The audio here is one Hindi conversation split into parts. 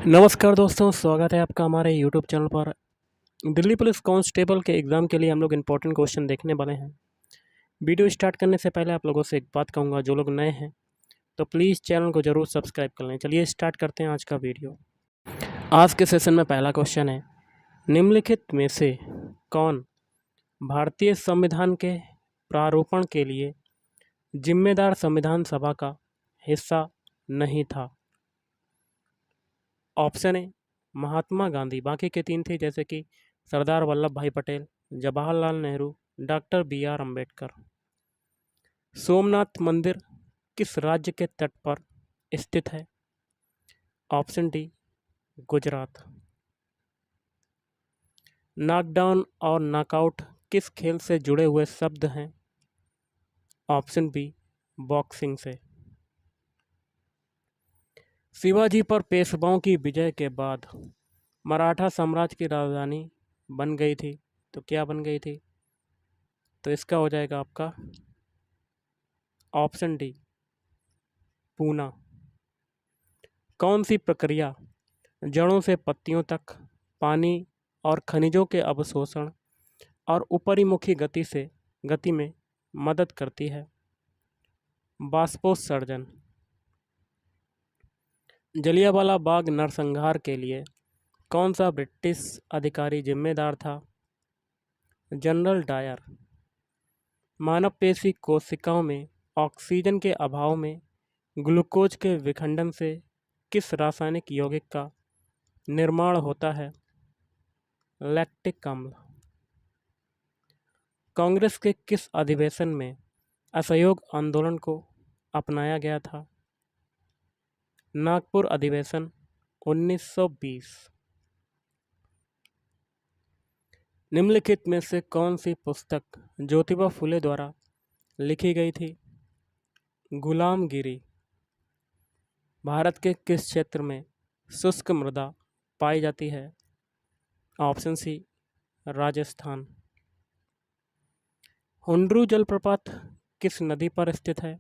नमस्कार दोस्तों, स्वागत है आपका हमारे यूट्यूब चैनल पर। दिल्ली पुलिस कांस्टेबल के एग्ज़ाम के लिए हम लोग इंपॉर्टेंट क्वेश्चन देखने वाले हैं। वीडियो स्टार्ट करने से पहले आप लोगों से एक बात कहूँगा, जो लोग नए हैं तो प्लीज़ चैनल को ज़रूर सब्सक्राइब कर लें। चलिए स्टार्ट करते हैं आज का वीडियो। आज के सेशन में पहला क्वेश्चन है, निम्नलिखित में से कौन भारतीय संविधान के प्रारूपण के लिए जिम्मेदार संविधान सभा का हिस्सा नहीं था? ऑप्शन ए महात्मा गांधी, बाकी के तीन थे जैसे कि Sardar Vallabh Bhai Patel, Jawaharlal Nehru, doctor B R Ambedkar. Somnath मंदिर किस राज्य के तट पर स्थित है? Option D Gujarat. नॉकडाउन और नॉकआउट किस खेल से जुड़े हुए शब्द हैं? ऑप्शन बी बॉक्सिंग से। शिवाजी पर पेशवाओं की विजय के बाद मराठा साम्राज्य की राजधानी बन गई थी, तो क्या बन गई थी? तो इसका हो जाएगा आपका ऑप्शन डी पूना। कौन सी प्रक्रिया जड़ों से पत्तियों तक पानी और खनिजों के अवशोषण और ऊपरीमुखी गति में मदद करती है? बाष्पोत्सर्जन। जलियांवाला बाग नरसंहार के लिए कौन सा ब्रिटिश अधिकारी जिम्मेदार था? General Dyer. मानव पेशी कोशिकाओं में ऑक्सीजन के अभाव में ग्लूकोज के विखंडन से किस रासायनिक यौगिक का निर्माण होता है? लैक्टिक अम्ल। कांग्रेस के किस अधिवेशन में असहयोग आंदोलन को अपनाया गया था? नागपुर अधिवेशन 1920। निम्नलिखित में से कौन सी पुस्तक ज्योतिबा फुले द्वारा लिखी गई थी? गुलामगिरी। भारत के किस क्षेत्र में शुष्क मृदा पाई जाती है? Option C Rajasthan. हुंड्रू जलप्रपात किस नदी पर स्थित है?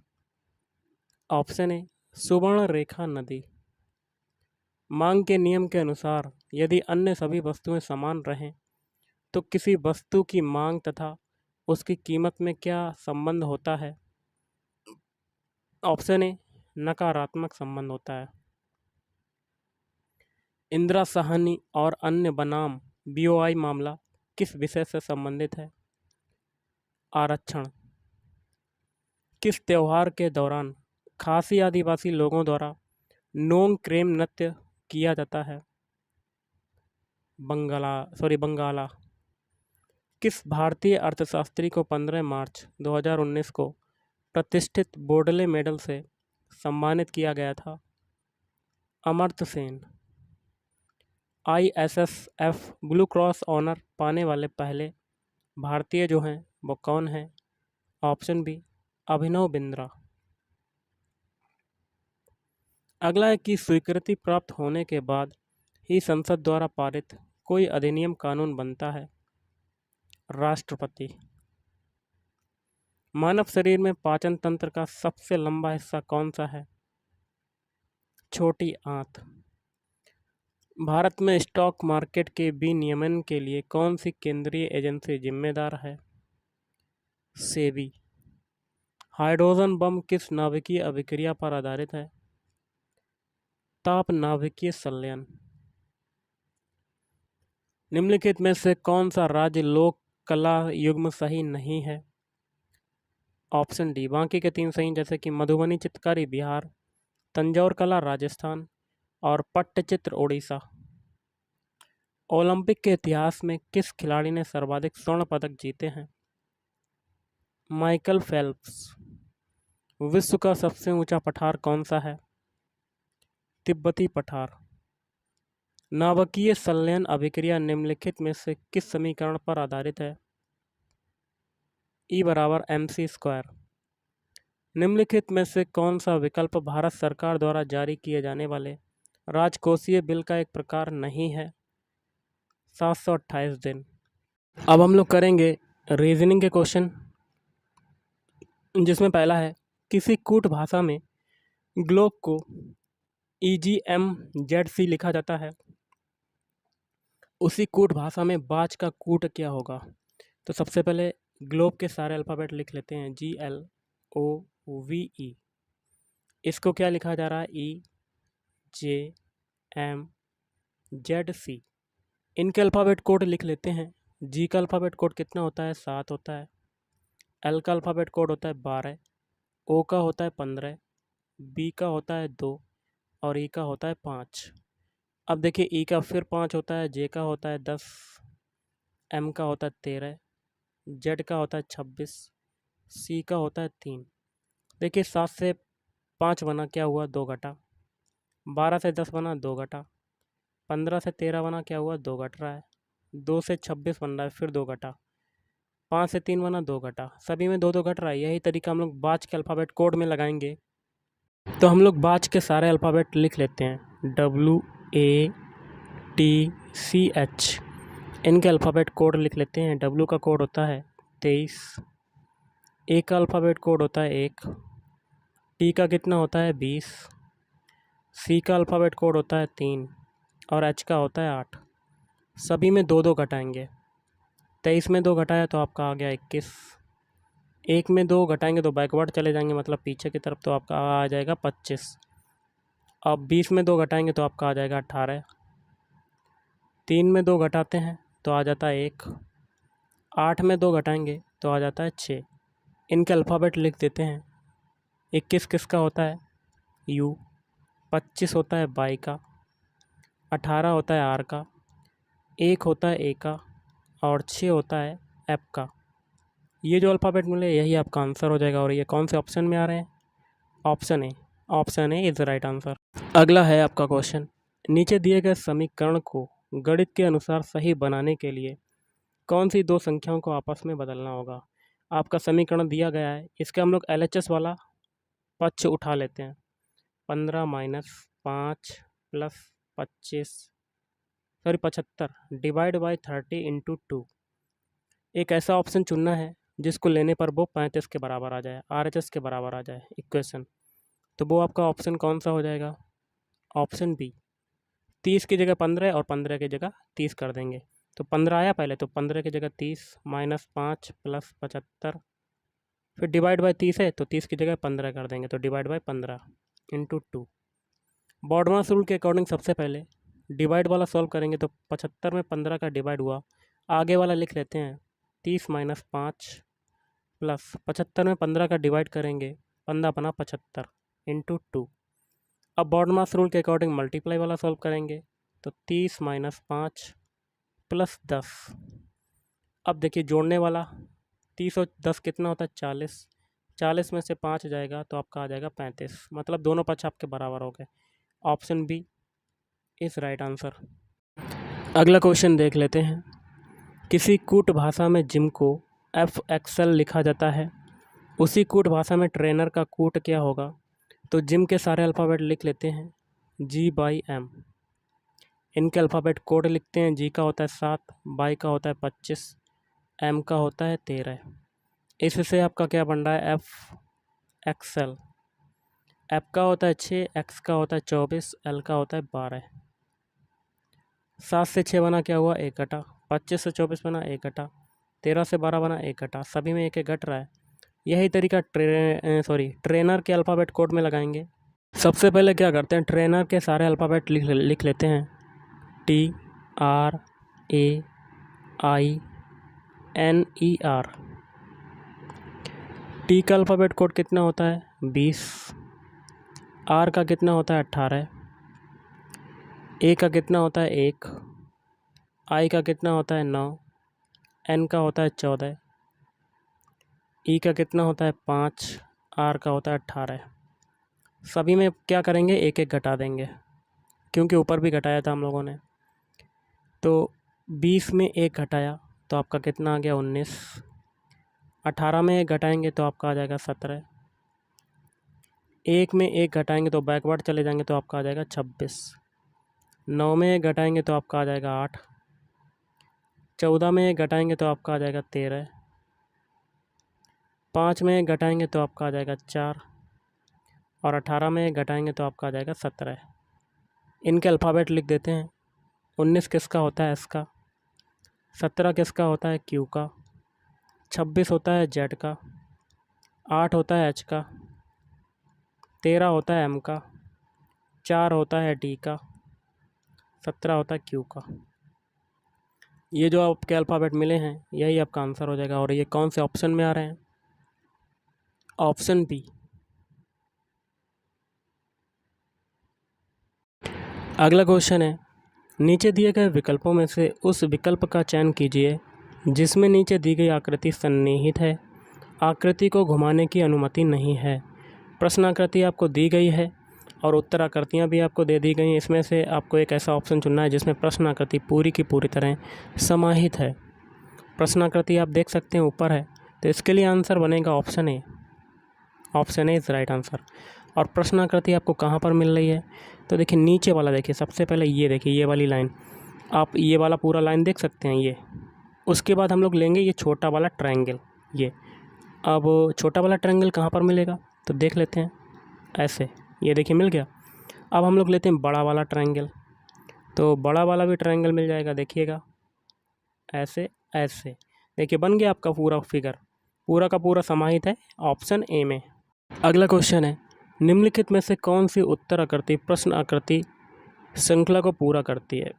ऑप्शन ए सुवर्ण रेखा नदी। मांग के नियम के अनुसार यदि अन्य सभी वस्तुएं समान रहें तो किसी वस्तु की मांग तथा उसकी कीमत में क्या संबंध होता है? ऑप्शन ए नकारात्मक संबंध होता है। इंदिरा साहनी और अन्य बनाम बीओआई मामला किस विषय से संबंधित है? आरक्षण। किस त्यौहार के दौरान खासी आदिवासी लोगों द्वारा नोंग क्रेम नृत्य किया जाता है? बंगाला। किस भारतीय अर्थशास्त्री को 15 मार्च 2019 को प्रतिष्ठित बोडले मेडल से सम्मानित किया गया था? Amartya Sen. ISSF blue cross honour पाने वाले पहले भारतीय जो हैं वो कौन हैं? Option B Abhinav Bindra. अगला है कि स्वीकृति प्राप्त होने के बाद ही संसद द्वारा पारित कोई अधिनियम कानून बनता है? राष्ट्रपति। मानव शरीर में पाचन तंत्र का सबसे लंबा हिस्सा कौन सा है? छोटी आंत। भारत में स्टॉक मार्केट के विनियमन के लिए कौन सी केंद्रीय एजेंसी जिम्मेदार है? सेबी। हाइड्रोजन बम किस नाभिकीय अभिक्रिया पर आधारित है? ताप नाभिकीय संलयन। निम्नलिखित में से कौन सा राज्य लोक कला युग्म सही नहीं है? ऑप्शन डी बाकी के तीन सही जैसे कि मधुबनी चित्रकारी बिहार, तंजौर कला राजस्थान और पट्टचित्र ओडिशा। ओलंपिक के इतिहास में किस खिलाड़ी ने सर्वाधिक स्वर्ण पदक जीते हैं? Michael Phelps. विश्व का सबसे ऊंचा पठार कौन सा है? तिब्बती पठार। नाभिकीय संलयन अभिक्रिया निम्नलिखित में से किस समीकरण पर आधारित है? E बराबर mc²। निम्नलिखित में से कौन सा विकल्प भारत सरकार द्वारा जारी किए जाने वाले राजकोषीय बिल का एक प्रकार नहीं है? 728 दिन। अब हम लोग करेंगे रीजनिंग के क्वेश्चन, जिसमें पहला है, किसी कूट भाषा में ग्लोब को EGMZC लिखा जाता है, उसी कूट भाषा में बाज का कूट क्या होगा? तो सबसे पहले ग्लोब के सारे अल्फ़ाबेट लिख लेते हैं। GLOVE, इसको क्या लिखा जा रहा है? EJMZC। इनके अल्फ़ाबेट कोड लिख लेते हैं। जी का अल्फ़ाबेट कोड कितना होता है? 7 होता है। एल का अल्फ़ाबेट कोड होता है 12, ओ का होता है 15, बी का होता है 2 और ई का होता है 5। अब देखिए ई का फिर 5 होता है, जे का होता है 10, एम का होता है 13, जेड का होता है 26, सी का होता है 3। देखिए 7 से 5 बना क्या हुआ? 2 घटा। 12 से 10 बना 2 घटा। 15 से 13 बना क्या हुआ? 2 घट रहा है। 2 से 26 बन रहा है, फिर 2 घटा। 5 से 3 बना 2 घटा। सभी में 2 2 घट रहा है। यही तरीका हम लोग बाज के अल्फ़ाबेट कोड में लगाएंगे। तो हम लोग बाज के सारे अल्फ़ाबेट लिख लेते हैं। WATCH, इनके अल्फ़ाबेट कोड लिख लेते हैं। W का कोड होता है 23, ए का अल्फ़ाबेट कोड होता है 1, टी का कितना होता है? 20, सी का अल्फ़ाबेट कोड होता है 3 और एच का होता है 8। सभी में 2 2 घटाएंगे। 23 में 2 घटाया तो आपका आ गया 21। एक में 2 घटाएंगे तो बैकवर्ड चले जाएंगे, मतलब पीछे की तरफ, तो आपका आ जाएगा 25। अब 20 में 2 घटाएंगे तो आपका आ जाएगा 18। 3 में 2 घटाते हैं तो आ जाता है 1। 8 में 2 घटाएंगे तो आ जाता है 6। इनके अल्फ़ाबेट लिख देते हैं। 21 किसका होता है? U। 25 होता है बाई का। 18 होता है आर का। 1 होता है ए का और 6 होता है एफ का। ये जो अल्फ़ाबेट मिले यही आपका आंसर हो जाएगा। और ये कौन से ऑप्शन में आ रहे हैं? Option A. Option A is the right answer. अगला है आपका क्वेश्चन। नीचे दिए गए समीकरण को गणित के अनुसार सही बनाने के लिए कौन सी 2 संख्याओं को आपस में बदलना होगा? आपका समीकरण दिया गया है, इसका हम लोग LHS वाला पक्ष उठा लेते हैं। 15 minus 5 plus 75 divide by 30 into 2। एक ऐसा ऑप्शन चुनना है जिसको लेने पर वो 35 के बराबर आ जाए, RHS के बराबर आ जाए इक्वेशन। तो वो आपका ऑप्शन कौन सा हो जाएगा? Option B. 30 की जगह 15 और 15 की जगह 30 कर देंगे। तो 15 आया पहले, तो 15 की जगह 30 माइनस 5 प्लस 75, फिर डिवाइड बाई 30 है तो 30 की जगह 15 कर देंगे, तो divide by 15 into 2। BODMAS rule के अकॉर्डिंग सबसे पहले डिवाइड वाला सॉल्व करेंगे तो 75 में 15 का डिवाइड हुआ। आगे वाला लिख लेते हैं 30 माइनस 5 प्लस 75 में 15 का डिवाइड करेंगे, 15 बना 75 इंटू 2। अब बॉडमास रूल के अकॉर्डिंग मल्टीप्लाई वाला सॉल्व करेंगे तो 30 माइनस 5 प्लस 10। अब देखिए जोड़ने वाला 30 और 10 कितना होता है? 40। 40 में से 5 जाएगा तो आपका आ जाएगा 35, मतलब दोनों पक्ष आपके बराबर हो गए। Option B is right answer. अगला क्वेश्चन देख लेते हैं। किसी कूट भाषा में जिम को FXL लिखा जाता है, उसी कूट भाषा में ट्रेनर का कूट क्या होगा? तो जिम के सारे अल्फ़ाबेट लिख लेते हैं। G/M, इनके अल्फ़ाबेट कोड लिखते हैं। G का होता है 7, बाई का होता है 25, M का होता है 13। इससे आपका क्या बन रहा है? FXL। F का होता है 6, X का होता है 24, L का होता है 12। 7 से 6 बना क्या हुआ? 1 घटा। 25 से 24 बना 1 घटा। 13 से 12 बना 1 घटा। सभी में 1 1 घट रहा है। यही तरीका ट्रेनर के अल्फ़ाबेट कोड में लगाएंगे। सबसे पहले क्या करते हैं, ट्रेनर के सारे अल्फ़ाबेट लिख लेते हैं। TRAINER। टी का अल्फ़ाबेट कोड कितना होता है? 20। आर का कितना होता है? 18। ए का कितना होता है? 1। आई का कितना होता है? 9। एन का होता है 14। ई का कितना होता है? 5। आर का होता है 18। सभी में क्या करेंगे? 1 1 घटा देंगे, क्योंकि ऊपर भी घटाया था हम लोगों ने। तो 20 में 1 घटाया तो आपका कितना आ गया? 19। 18 में 1 घटाएंगे तो आपका आ जाएगा 17। 1 में 1 घटाएंगे तो बैकवर्ड चले जाएंगे तो आपका आ जाएगा 26। 9 में 1 घटाएंगे तो आपका आ जाएगा 8। 14 में 1 घटाएंगे तो आपका आ जाएगा 13। 5 में 1 घटाएंगे तो आपका आ जाएगा 4 और 18 में 1 घटाएंगे तो आपका आ जाएगा 17। इनके अल्फ़ाबेट लिख देते हैं। 19 किसका होता है? एस का। 17 किसका होता है? क्यू का। 26 होता है जेड का। 8 होता है एच का। 13 होता है एम का। 4 होता है डी का। 17 होता है क्यू का। ये जो आपके अल्फ़ाबेट मिले हैं यही आपका आंसर हो जाएगा। और ये कौन से ऑप्शन में आ रहे हैं? Option B. अगला क्वेश्चन है, नीचे दिए गए विकल्पों में से उस विकल्प का चयन कीजिए जिसमें नीचे दी गई आकृति सन्निहित है, आकृति को घुमाने की अनुमति नहीं है। प्रश्नाकृति आपको दी गई है और उत्तराकृतियाँ भी आपको दे दी गई हैं। इसमें से आपको एक ऐसा ऑप्शन चुनना है जिसमें प्रश्नाकृति पूरी की पूरी तरह समाहित है। प्रश्नाकृति आप देख सकते हैं ऊपर है, तो इसके लिए आंसर बनेगा option A. Option A is right answer. और प्रश्नाकृति आपको कहाँ पर मिल रही है? तो देखिए नीचे वाला, देखिए सबसे पहले ये देखिए ये वाली लाइन, आप ये वाला पूरा लाइन देख सकते हैं ये। उसके बाद हम लोग लेंगे ये छोटा वाला ट्रायंगल ये। अब छोटा वाला ट्रायंगल कहाँ पर मिलेगा? तो देख लेते हैं ऐसे, ये देखिए मिल गया। अब हम लोग लेते हैं बड़ा वाला ट्रायंगल, तो बड़ा वाला भी ट्रायंगल मिल जाएगा। देखिएगा ऐसे ऐसे, देखिए बन गया आपका पूरा फिगर, पूरा का पूरा समाहित है ऑप्शन ए में। अगला क्वेश्चन है, निम्नलिखित में से कौन सी उत्तर आकृति प्रश्न आकृति श्रृंखला को पूरा करती है?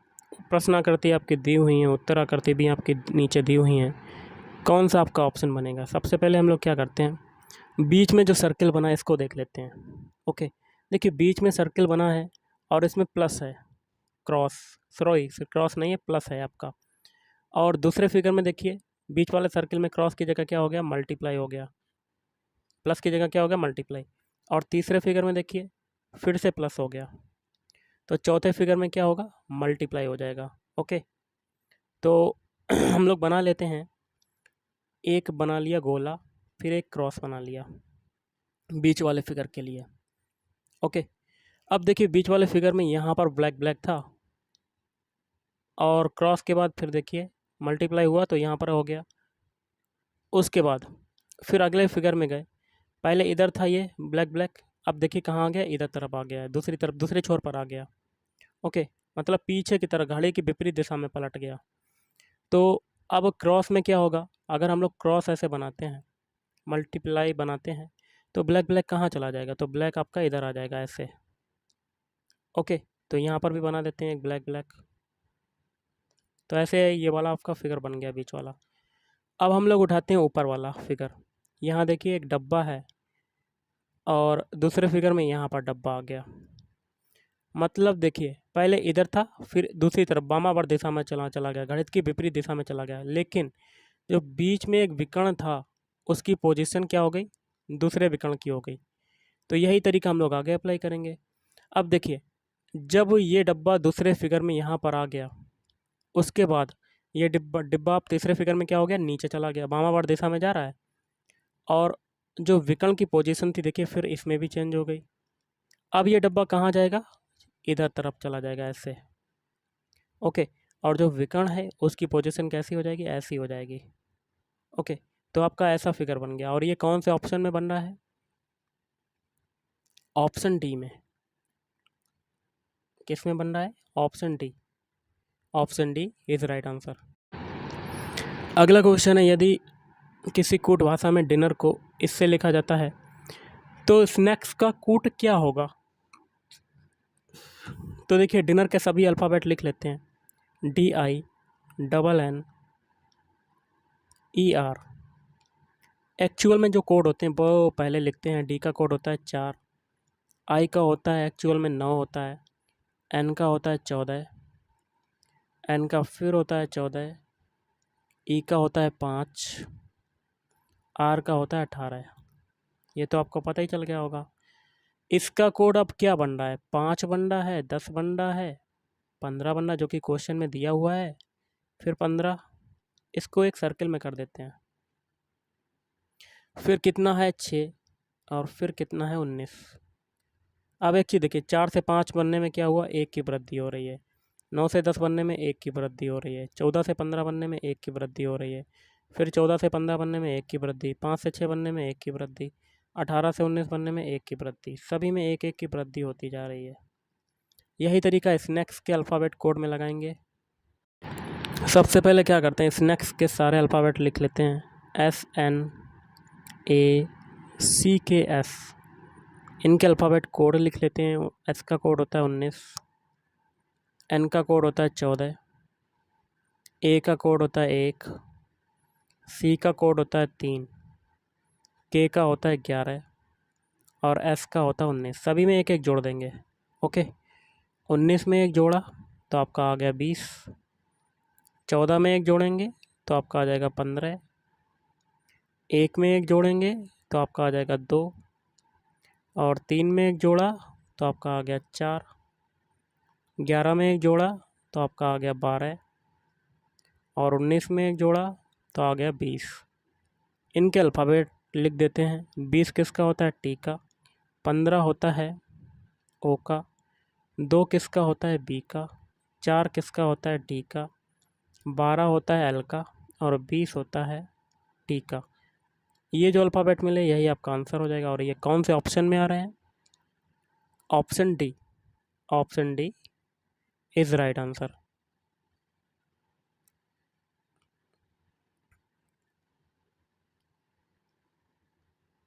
प्रश्न आकृति आपकी दी हुई है, उत्तर आकृति भी आपकी नीचे दी हुई हैं। कौन सा आपका ऑप्शन बनेगा? सबसे पहले हम लोग क्या करते हैं, बीच में जो सर्किल बना है इसको देख लेते हैं। ओके, देखिए बीच में सर्किल बना है और इसमें प्लस है, क्रॉस, सॉरी क्रॉस नहीं है, प्लस है आपका। और दूसरे फिगर में देखिए बीच वाले सर्किल में क्रॉस की जगह क्या हो गया? मल्टीप्लाई हो गया। प्लस की जगह क्या हो गया? मल्टीप्लाई। और तीसरे फिगर में देखिए फिर से प्लस हो गया। तो चौथे फिगर में क्या होगा? मल्टीप्लाई हो जाएगा। ओके, तो हम लोग बना लेते हैं, एक बना लिया गोला, फिर एक क्रॉस बना लिया बीच वाले फिगर के लिए। ओके, अब देखिए बीच वाले फिगर में यहाँ पर ब्लैक ब्लैक था और क्रॉस के बाद फिर देखिए मल्टीप्लाई हुआ तो यहाँ पर हो गया। उसके बाद फिर अगले फिगर में गए, पहले इधर था ये ब्लैक ब्लैक, अब देखिए कहाँ आ गया? इधर तरफ आ गया है, दूसरी तरफ दूसरे छोर पर आ गया। ओके, मतलब पीछे की तरह घड़ी की विपरीत दिशा में पलट गया। तो अब क्रॉस में क्या होगा? अगर हम लोग क्रॉस ऐसे बनाते हैं, मल्टीप्लाई बनाते हैं, तो ब्लैक ब्लैक कहाँ चला जाएगा? तो ब्लैक आपका इधर आ जाएगा ऐसे। ओके, तो यहाँ पर भी बना देते हैं एक ब्लैक ब्लैक। तो ऐसे ये वाला आपका फिगर बन गया बीच वाला। अब हम लोग उठाते हैं ऊपर वाला फिगर, यहाँ देखिए एक डब्बा है और दूसरे फिगर में यहाँ पर डब्बा आ गया। मतलब देखिए पहले इधर था, फिर दूसरी तरफ वामावर्त दिशा में चला गया, गणित की विपरीत दिशा में चला गया। लेकिन जो बीच में एक विकर्ण था उसकी पोजीशन क्या हो गई? दूसरे विकर्ण की हो गई। तो यही तरीका हम लोग आगे अप्लाई करेंगे। अब देखिए जब ये डब्बा दूसरे फिगर में यहाँ पर आ गया, उसके बाद ये डिब्बा डिब्बा आप तीसरे फिगर में क्या हो गया? नीचे चला गया, वामावर्त दिशा में जा रहा है। और जो विकर्ण की पोजीशन थी देखिए फिर इसमें भी चेंज हो गई। अब ये डब्बा कहाँ जाएगा? इधर तरफ चला जाएगा ऐसे। ओके, और जो विकर्ण है उसकी पोजीशन कैसी हो जाएगी? ऐसी हो जाएगी। ओके, तो आपका ऐसा फिगर बन गया। और ये कौन से ऑप्शन में बन रहा है? ऑप्शन डी में। किस में बन रहा है? Option D. Option D is right answer. अगला क्वेश्चन है, यदि किसी कूट भाषा में डिनर को इससे लिखा जाता है तो स्नैक्स का कूट क्या होगा? तो देखिए डिनर के सभी अल्फ़ाबेट लिख लेते हैं, DINN ER। एक्चुअल में जो कोड होते हैं वो पहले लिखते हैं। डी का कोड होता है 4, आई का होता है एक्चुअल में 9 होता है, एन का होता है 14, एन का फिर होता है 14, ई का होता है 5, आर का होता है 18। ये तो आपको पता ही चल गया होगा। इसका कोड अब क्या बन रहा है? 5 बन रहा है, 10 बन रहा है, 15 बन रहा है जो कि क्वेश्चन में दिया हुआ है, फिर 15। इसको एक सर्किल में कर देते हैं। फिर कितना है? 6, और फिर कितना है? 19। अब एक चीज़ देखिए, 4 से 5 बनने में क्या हुआ? 1 की वृद्धि हो रही है। 9 से 10 बनने में 1 की वृद्धि हो रही है। 14 से 15 बनने में 1 की वृद्धि हो रही है। फिर 14 से 15 बनने में 1 की वृद्धि, 5 से 6 बनने में 1 की वृद्धि, 18 से 19 बनने में 1 की वृद्धि, सभी में 1 1 की वृद्धि होती जा रही है। यही तरीका स्नैक्स के अल्फ़ाबेट कोड में लगाएंगे। सबसे पहले क्या करते हैं, स्नैक्स के सारे अल्फ़ाबेट लिख लेते हैं। SNACKS, इनके अल्फ़ाबेट कोड लिख लेते हैं। S का कोड होता है 19, N का कोड होता है 14, A का कोड होता है 1, C का कोड होता है 3, K का होता है 11 और S का होता है 19। सभी में एक एक जोड़ देंगे। ओके, 19 में एक जोड़ा तो आपका आ गया 20, 14 में एक जोड़ेंगे तो आपका आ जाएगा 15, 1 में एक जोड़ेंगे तो आपका आ जाएगा 2 और 3 में एक जोड़ा तो आपका आ गया 4, 11 में एक जोड़ा तो आपका आ गया 12 और 19 में एक जोड़ा तो आ गया 20। इनके अल्फ़ाबेट लिख देते हैं। 20 किसका होता है, टी का, 15 होता है ओ का, 2 किसका होता है, बी का, 4 किसका होता है, डी का, 12 होता है एल का और 20 होता है टी का। ये जो अल्फ़ाबेट मिले यही आपका आंसर हो जाएगा। और ये कौन से ऑप्शन में आ रहे हैं, option D, option D is right answer.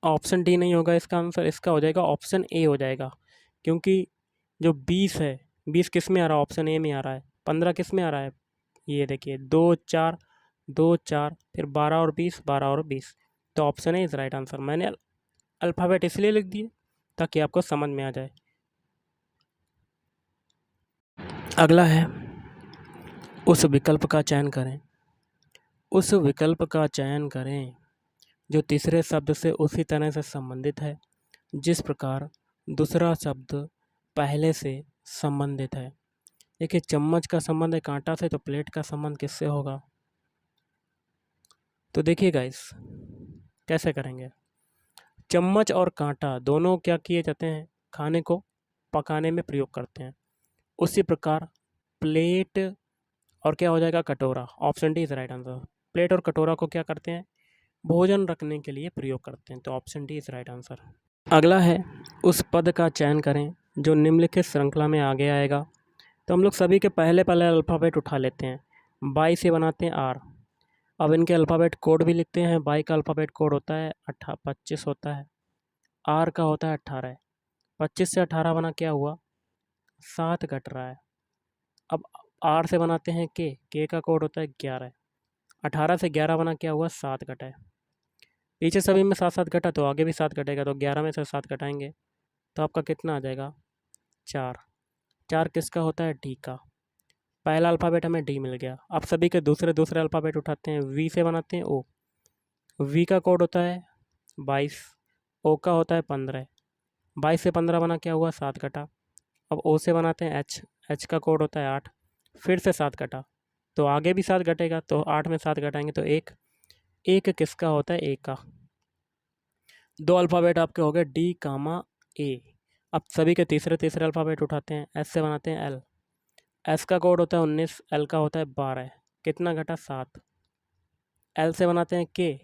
Option D नहीं होगा इसका आंसर, इसका हो जाएगा ऑप्शन ए हो जाएगा। क्योंकि जो 20 है, 20 किस में आ रहा है, ऑप्शन ए में आ रहा है। 15 किस में आ रहा है, ये देखिए 2 4 2 4, फिर 12 और 20, 12 और 20, तो option A is right answer. मैंने अल्फ़ाबेट इसलिए लिख दिए ताकि आपको समझ में आ जाए। अगला है, उस विकल्प का चयन करें, उस विकल्प का चयन करें जो तीसरे शब्द से उसी तरह से संबंधित है जिस प्रकार दूसरा शब्द पहले से संबंधित है। देखिए, चम्मच का संबंध है कांटा से, तो प्लेट का संबंध किससे होगा। तो देखिए गाइस, कैसे करेंगे। चम्मच और कांटा दोनों क्या किए जाते हैं, खाने को पकाने में प्रयोग करते हैं। उसी प्रकार प्लेट और क्या हो जाएगा, कटोरा। Option D is right answer. Plate और कटोरा को क्या करते हैं, भोजन रखने के लिए प्रयोग करते हैं, तो option D is right answer. अगला है, उस पद का चयन करें जो निम्नलिखित श्रृंखला में आगे आएगा। तो हम लोग सभी के पहले पहले अल्फ़ाबेट उठा लेते हैं। बाई से बनाते हैं आर। अब इनके अल्फ़ाबेट कोड भी लिखते हैं। बाई का अल्फ़ाबेट कोड होता है 25 होता है, आर का होता है 18। 25 से 18 बना क्या हुआ, 7 कट रहा है। अब आर से बनाते हैं के का कोड होता है 11। 18 से 11 बना क्या हुआ, 7 कटा है। पीछे सभी में 7 7 कटा तो आगे भी 7 कटेगा, तो 11 में से 7 कटाएंगे तो आपका कितना आ जाएगा, 4। 4 किसका होता है, डी का। पहला अल्फ़ाबेट हमें डी मिल गया। अब सभी के दूसरे दूसरे अल्फ़ाबेट उठाते हैं। वी से बनाते हैं ओ। वी का कोड होता है 22, ओ का होता है 15। 22 से 15 बना क्या हुआ, 7 कटा। अब ओ से बनाते हैं एच। एच का कोड होता है 8, फिर से 7 कटा तो आगे भी 7 कटेगा, तो 8 में 7 घटाएंगे तो 1। 1 किसका होता है, ए का। दो अल्फ़ाबेट आपके हो गए डी कामा ए। अब सभी के तीसरे तीसरे अल्फ़ाबेट उठाते हैं। एस से बनाते हैं एल। एस का कोड होता है 19, एल का होता है 12। कितना घटा, 7। एल से बनाते हैं के।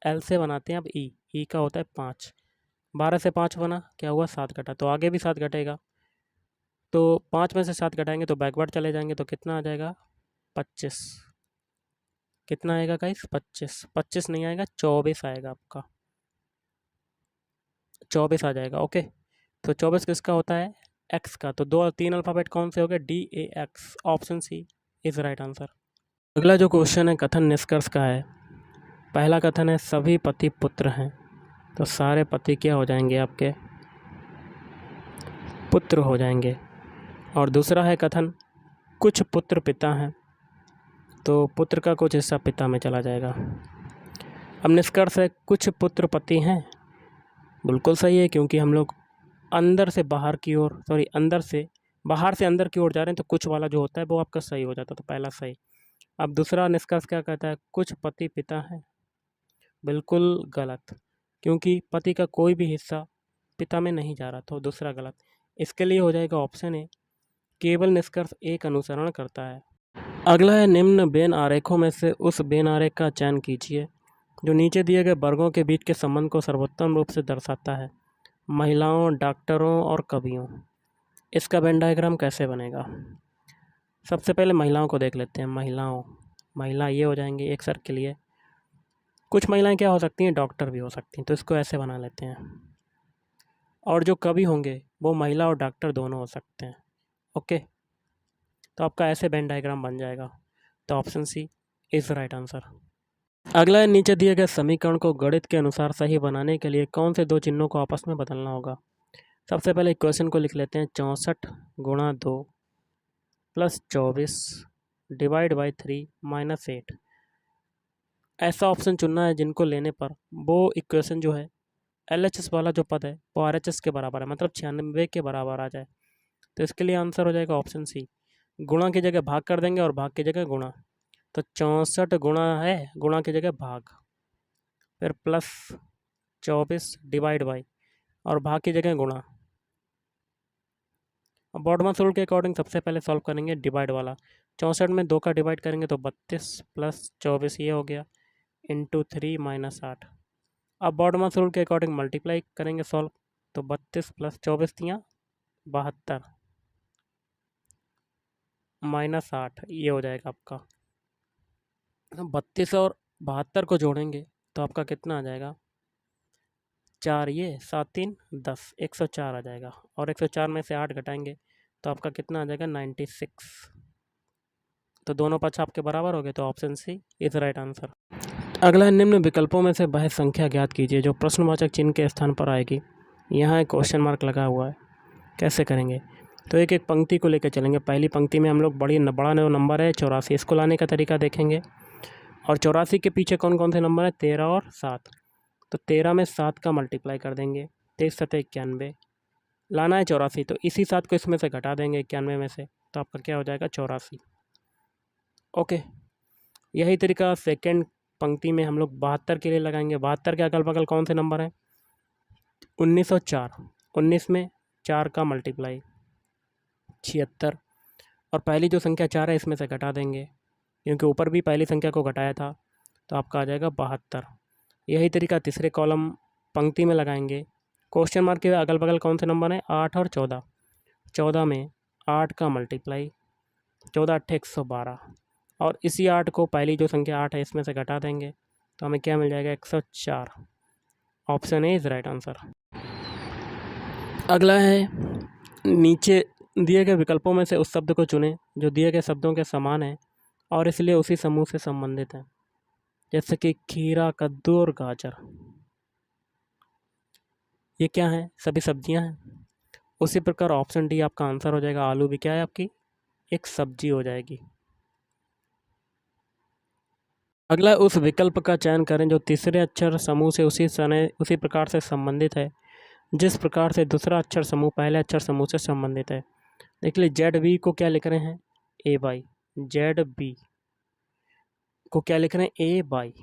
एल से बनाते हैं अब ई। ई का होता है 5। 12 से 5 बना क्या हुआ, 7 घटा तो आगे भी 7 घटेगा, तो 5 में से 7 घटाएंगे तो बैकवर्ड चले जाएंगे, तो कितना आ जाएगा, 25। कितना आएगा गाइस, 25। 25 नहीं आएगा, 24 आएगा आपका, 24 आ जाएगा। ओके, तो 24 किसका होता है, एक्स का। तो 2 3 अल्फ़ाबेट कौन से हो गए, D A X. Option C is right answer. अगला जो क्वेश्चन है कथन निष्कर्ष का है। पहला कथन है सभी पति पुत्र हैं, तो सारे पति क्या हो जाएंगे आपके, पुत्र हो जाएंगे। और दूसरा है कथन कुछ पुत्र पिता हैं, तो पुत्र का कुछ हिस्सा पिता में चला जाएगा। अब निष्कर्ष है कुछ पुत्र पति हैं, बिल्कुल सही है, क्योंकि हम लोग अंदर से बाहर की ओर, सॉरी अंदर से बाहर से अंदर की ओर जा रहे हैं, तो कुछ वाला जो होता है वो आपका सही हो जाता है, तो पहला सही। अब दूसरा निष्कर्ष क्या कहता है, कुछ पति पिता हैं, बिल्कुल गलत, क्योंकि पति का कोई भी हिस्सा पिता में नहीं जा रहा, तो दूसरा गलत। इसके लिए हो जाएगा ऑप्शन ए, केवल निष्कर्ष एक अनुसरण करता है। अगला है निम्न बेन आरेखों में से उस बेन आरेख का चयन कीजिए जो नीचे दिए गए वर्गों के बीच के संबंध को सर्वोत्तम रूप से दर्शाता है, महिलाओं, डॉक्टरों और कवियों। इसका वेन डायग्राम कैसे बनेगा? सबसे पहले महिलाओं को देख लेते हैं। महिला ये हो जाएंगी एक सर्किल ये। कुछ महिलाएं क्या हो सकती हैं, डॉक्टर भी हो सकती हैं, तो इसको ऐसे बना लेते हैं। और जो कवि होंगे वो महिला और डॉक्टर दोनों हो सकते हैं। ओके, तो आपका ऐसे वेन डायग्राम बन जाएगा। तो option C is right answer. अगला है, नीचे दिए गए समीकरण को गणित के अनुसार सही बनाने के लिए कौन से दो चिन्हों को आपस में बदलना होगा? सबसे पहले इक्वेशन को लिख लेते हैं। 64 गुणा 2 प्लस 24 डिवाइड बाई 3 माइनस 8। ऐसा ऑप्शन चुनना है जिनको लेने पर वो इक्वेशन जो है LHS वाला जो पद है वो RHS के बराबर है, मतलब 96 के बराबर आ जाए। तो इसके लिए आंसर हो जाएगा ऑप्शन सी। गुणा की जगह भाग कर देंगे और भाग की जगह गुणा। तो 64 गुणा है, गुणा की जगह भाग, फिर प्लस 24 डिवाइड बाई और भाग की जगह गुणा। अब बॉडमस रूल के अकॉर्डिंग सबसे पहले सॉल्व करेंगे डिवाइड वाला। 64 में 2 का डिवाइड करेंगे तो 32 प्लस 24 ये हो गया इंटू 3 माइनस 8। अब बॉडमस रूल के अकॉर्डिंग मल्टीप्लाई करेंगे सॉल्व, तो 32 प्लस 24 दिया 72 माइनस 8 ये हो जाएगा आपका। 32 और 72 को जोड़ेंगे तो आपका कितना आ जाएगा, 4 ये 7 3 10 104 आ जाएगा। और 104 में से 8 घटाएंगे तो आपका कितना आ जाएगा 96। तो दोनों पक्ष आपके बराबर हो गए, तो option C is right answer. अगला है, निम्न विकल्पों में से वह संख्या ज्ञात कीजिए जो प्रश्नवाचक चिन्ह के स्थान पर आएगी। यहाँ एक क्वेश्चन मार्क लगा हुआ है, कैसे करेंगे? तो एक एक पंक्ति को लेकर चलेंगे। पहली पंक्ति में हम लोग बड़ा नंबर है 84, इसको लाने का तरीका देखेंगे। और 84 के पीछे कौन कौन से नंबर है, 13 और 7। तो 13 में 7 का मल्टीप्लाई कर देंगे, 23 7 91 लाना है 84, तो इसी 7 को इसमें से घटा देंगे 91 में से, तो आपका क्या हो जाएगा 84। ओके, यही तरीका सेकेंड पंक्ति में हम लोग 72 के लिए लगाएंगे। 72 के अगल बगल कौन से नंबर हैं, 19 और 4। 19 में 4 का मल्टीप्लाई 76, और पहली जो संख्या 4 है इसमें से घटा देंगे क्योंकि ऊपर भी पहली संख्या को घटाया था, तो आपका आ जाएगा 72। यही तरीका तीसरे कॉलम पंक्ति में लगाएंगे। क्वेश्चन मार्क के अगल बगल कौन से नंबर हैं, 8 और 14। 14 में 8 का मल्टीप्लाई 14 8 112, और इसी 8 को पहली जो संख्या 8 है इसमें से घटा देंगे तो हमें क्या मिल जाएगा 104। Option A is right answer. अगला है, नीचे दिए गए विकल्पों में से उस शब्द को चुनें जो दिए गए शब्दों के समान है और इसलिए उसी समूह से संबंधित है। जैसे कि खीरा, कद्दू और गाजर, ये क्या है, सभी सब्जियां हैं। उसी प्रकार ऑप्शन डी आपका आंसर हो जाएगा। आलू भी क्या है, आपकी एक सब्जी हो जाएगी। अगला, उस विकल्प का चयन करें जो तीसरे अक्षर समूह से उसी प्रकार से संबंधित है जिस प्रकार से दूसरा अक्षर समूह पहले अक्षर समूह से संबंधित है। देख लीजिए, जेड बी को क्या लिख रहे हैं, ए बाई। जेड बी को क्या लिख रहे हैं, ए बाई।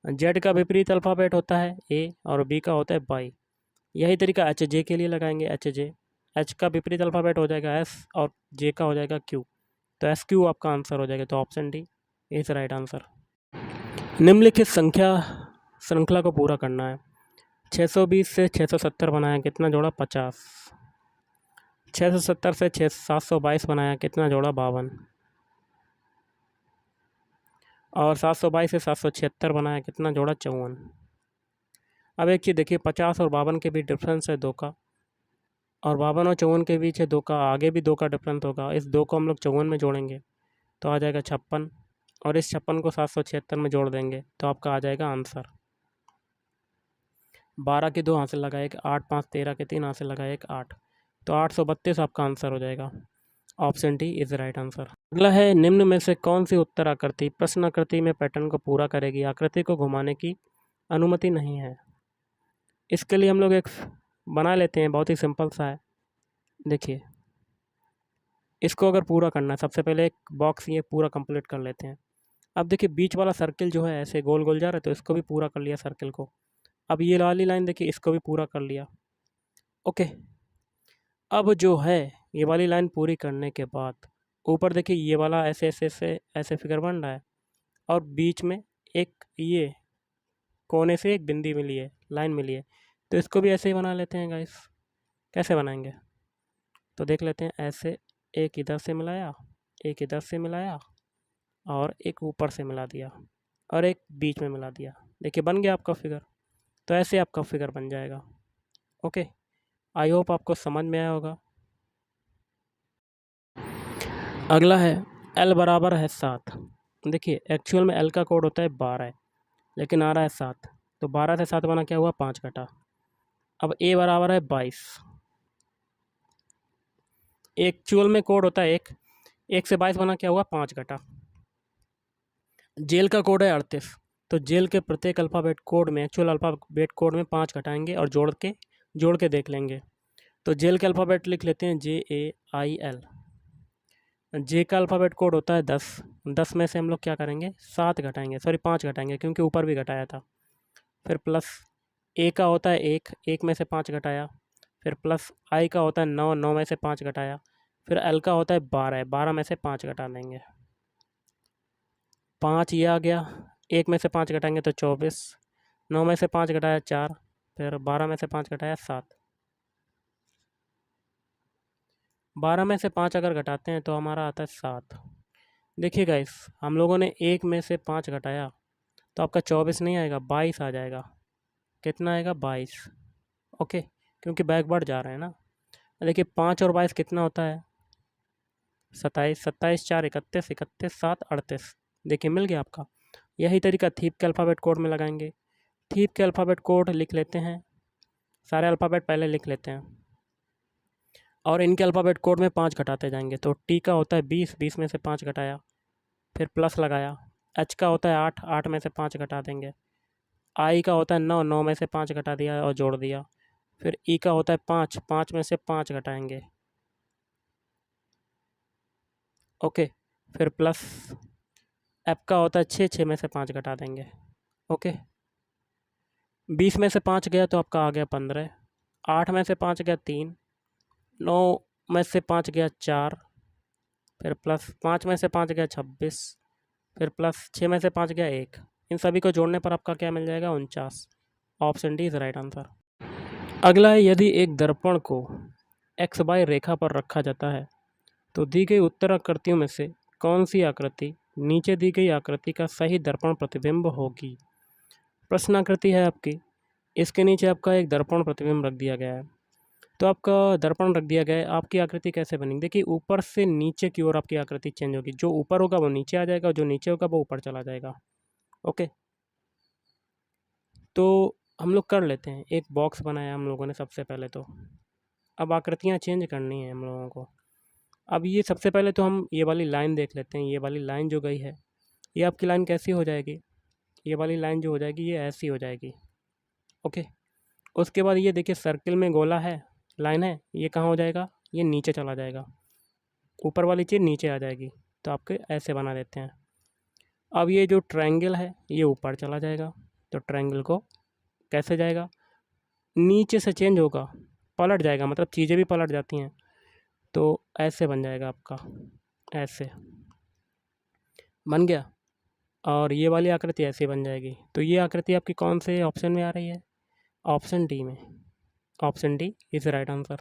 जेड का विपरीत अल्फ़ाबेट होता है ए और बी का होता है बाई। यही तरीका एच जे के लिए लगाएंगे। एच जे, एच का विपरीत अल्फ़ाबेट हो जाएगा एस और जे का हो जाएगा क्यू, तो एस क्यू आपका आंसर हो जाएगा। तो option D is right answer. निम्नलिखित संख्या श्रृंखला को पूरा करना है। 620 से 670 बनाया, कितना जोड़ा 50। 670 से 722 बनाया, कितना जोड़ा 52। और 722 से 776 बनाया, कितना जोड़ा 54। अब एक चीज़ देखिए, 50 और 52 के बीच डिफरेंस है 2 का, और 52 और 54 के बीच है 2 का, आगे भी 2 का डिफरेंस होगा। इस 2 को हम लोग 54 में जोड़ेंगे तो आ जाएगा 56, और इस 56 को 776 में जोड़ देंगे तो आपका आ जाएगा आंसर। 12 के 2 हासिल लगाए, 8 5 13 के 3 हासिल लगाए, 8, तो 832 आपका आंसर हो जाएगा। Option D is right answer. अगला है, निम्न में से कौन सी उत्तर आकृति प्रश्न आकृति में पैटर्न को पूरा करेगी? आकृति को घुमाने की अनुमति नहीं है। इसके लिए हम लोग एक बना लेते हैं, बहुत ही सिंपल सा है। देखिए, इसको अगर पूरा करना है, सबसे पहले एक बॉक्स ये पूरा कंप्लीट कर लेते हैं। अब देखिए, बीच वाला सर्किल जो है ऐसे गोल गोल जा रहा है, तो इसको भी पूरा कर लिया सर्किल को। अब ये वाली लाइन देखिए, इसको भी पूरा कर लिया। ओके, अब जो है ये वाली लाइन पूरी करने के बाद ऊपर देखिए ये वाला ऐसे ऐसे ऐसे ऐसे फिगर बन रहा है, और बीच में एक ये कोने से एक बिंदी मिली है, लाइन मिली है, तो इसको भी ऐसे ही बना लेते हैं गाइस। कैसे बनाएंगे, तो देख लेते हैं, ऐसे एक इधर से मिलाया, एक इधर से मिलाया और एक ऊपर से मिला दिया और एक बीच में मिला दिया। देखिए बन गया आपका फिगर। तो ऐसे आपका फिगर बन जाएगा। ओके, आई होप आपको समझ में आया होगा। अगला है L बराबर है 7। देखिए एक्चुअल में L का कोड होता है 12, लेकिन आ रहा है 7, तो 12 से 7 बना क्या हुआ, 5 घटा। अब A बराबर है 22। एक्चुअल में कोड होता है 1 से 22 बना क्या हुआ, 5 घटा। जेल का कोड है 38, तो जेल के प्रत्येक अल्फ़ाबेट कोड में, एक्चुअल अल्फ़ाबेट कोड में 5 घटाएंगे और जोड़ के देख लेंगे। तो जेल के अल्फ़ाबेट लिख लेते हैं JAIL। जे का अल्फ़ाबेट कोड होता है 10। 10 में से हम लोग क्या करेंगे, 7 घटाएंगे, सॉरी 5 घटाएंगे क्योंकि ऊपर भी घटाया था। फिर प्लस ए का होता है 1 में से 5 घटाया। फिर प्लस आई का होता है 9 में से 5 घटाया। फिर एल का होता है 12 में से 5 घटा देंगे, 5 ये आ गया। 1 में से 5 घटाएंगे तो 24। 9 में से 5 घटाया 4। फिर 12 में से 5 घटाया 7। 12 में से 5 अगर घटाते हैं तो हमारा आता है 7। देखिए गाइस, हम लोगों ने 1 में से 5 घटाया तो आपका 24 नहीं आएगा, 22 आ जाएगा। कितना आएगा, 22। ओके, क्योंकि बैकवर्ड जा रहे हैं ना। देखिए 5 और 22 कितना होता है, 27। 27 4 31, 31 7 38। देखिए मिल गया आपका। यही तरीका थीप के अल्फ़ाबेट कोड में लगाएंगे। थीप के अल्फ़ाबेट कोड लिख लेते हैं, सारे अल्फ़ाबेट पहले लिख लेते हैं और इनके अल्फ़ाबेट कोड में 5 घटाते जाएंगे। तो टी का होता है 20, 20 में से 5 घटाया, फिर प्लस लगाया। एच का होता है 8, 8 में से 5 घटा देंगे। आई का होता है 9, 9 में से 5 घटा दिया और जोड़ दिया। फिर ई का होता है 5, 5 में से 5 घटाएंगे। ओके, फिर प्लस एफ का होता है 6, 6 में से 5 घटा देंगे। ओके, 20 में से 5 गया तो आपका आ गया 15। 8 में से 5 गया 3। 9 में से 5 गया 4। फिर प्लस 5 में से 5 गया 26। फिर प्लस 6 में से 5 गया 1। इन सभी को जोड़ने पर आपका क्या मिल जाएगा, 49। Option D is right answer. अगला है, यदि एक दर्पण को एक्स वाई रेखा पर रखा जाता है तो दी गई उत्तर आकृतियों में से कौन सी आकृति नीचे दी गई आकृति का सही दर्पण प्रतिबिंब होगी। प्रश्न आकृति है आपकी, इसके नीचे आपका एक दर्पण प्रतिबिंब रख दिया गया है। तो आपका दर्पण रख दिया गया है, आपकी आकृति कैसे बनेगी। देखिए ऊपर से नीचे की ओर आपकी आकृति चेंज होगी, जो ऊपर होगा वो नीचे आ जाएगा, जो नीचे होगा वो ऊपर चला जाएगा। ओके, तो हम लोग कर लेते हैं। एक बॉक्स बनाया हम लोगों ने सबसे पहले, तो अब आकृतियाँ चेंज करनी है हम लोगों को। अब ये सबसे पहले तो हम ये वाली लाइन देख लेते हैं। ये वाली लाइन जो गई है, ये आपकी लाइन कैसी हो जाएगी, ये वाली लाइन जो हो जाएगी ये ऐसी हो जाएगी। ओके, उसके बाद ये देखिए सर्किल में गोला है, लाइन है, ये कहाँ हो जाएगा, ये नीचे चला जाएगा, ऊपर वाली चीज़ नीचे आ जाएगी। तो आपके ऐसे बना देते हैं। अब ये जो ट्रायंगल है ये ऊपर चला जाएगा, तो ट्रायंगल को कैसे जाएगा, नीचे से चेंज होगा, पलट जाएगा, मतलब चीज़ें भी पलट जाती हैं। तो ऐसे बन जाएगा आपका, ऐसे बन गया। और ये वाली आकृति ऐसे बन जाएगी। तो ये आकृति आपकी कौन से ऑप्शन में आ रही है, ऑप्शन डी में। Option D is right answer.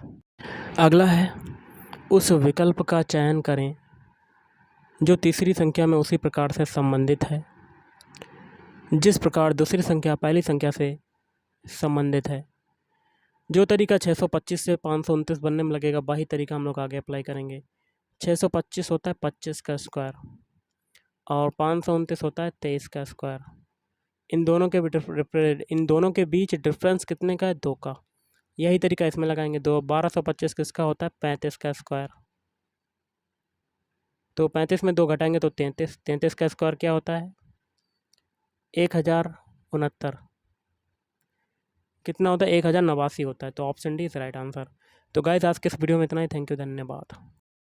अगला है, उस विकल्प का चयन करें जो तीसरी संख्या में उसी प्रकार से संबंधित है जिस प्रकार दूसरी संख्या पहली संख्या से संबंधित है। जो तरीका 625 से 529 बनने में लगेगा वही तरीका हम लोग आगे अप्लाई करेंगे। 625 होता है 25 का स्क्वायर और 529 होता है 23 का स्क्वायर। इन दोनों के बीच डिफरेंस कितने का है, 2 का। यही तरीका इसमें लगाएंगे। 1225 किसका होता है, 35 का स्क्वायर। तो 35 में 2 घटाएंगे तो 33। 33 का स्क्वायर क्या होता है, 1069। कितना होता है, 1089 होता है। तो option D is right answer. तो गाइस आज के इस वीडियो में इतना ही। थैंक यू, धन्यवाद।